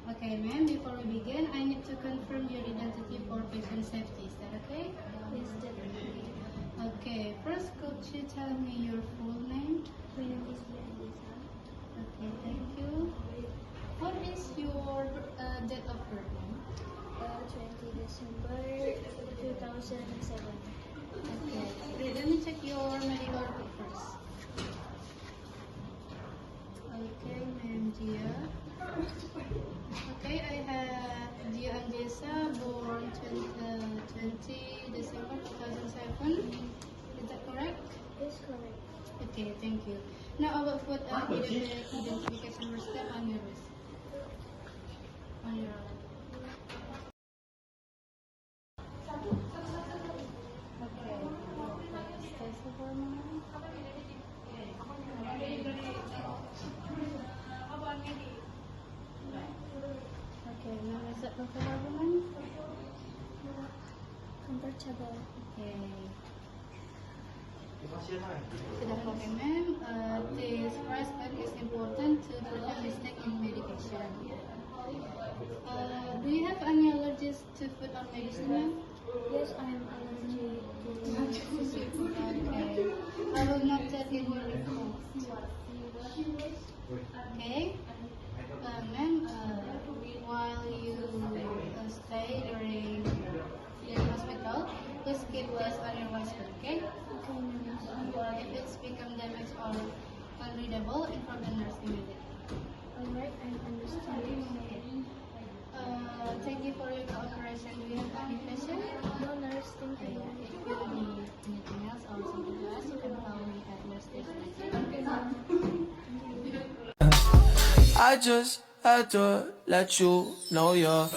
Okay, ma'am, before we begin, I need to confirm your identity for patient safety. Is that okay? Yes, definitely. Okay, first could you tell me your full name? My name is Lisa. Okay, thank you. What is your date of birth, ma'am? 20 December 2007. Okay, wait, let me check your medical report first. Okay, ma'am, Gia. Okay, I have Gia Angesa, born 20 December 2007. Is that correct? Yes, correct. Okay, thank you. Now I will put identification number step on your wrist. On your arm. Okay. Stay so for a moment. Okay, now is that comfortable, ma'am? Comfortable. Okay. Sudah okay, ma'am. This first step is important to prevent mistake in medication. Do you have any allergies to food or medicine, ma'am? Yes, I am allergic to seafood. Okay. I will note that in your report. Okay. Ma'am, while you stay during the hospital, please keep this on your whisker, okay? Okay, ma'am. If it's become damaged or unreadable, inform the nurse immediately. Alright, I understand. Thank you for your cooperation. Do you have any question? No, nurse, thank Okay. you. If you need anything else or something to ask, you can call me at nurse station. Okay, ma'am. I just had to let you know you're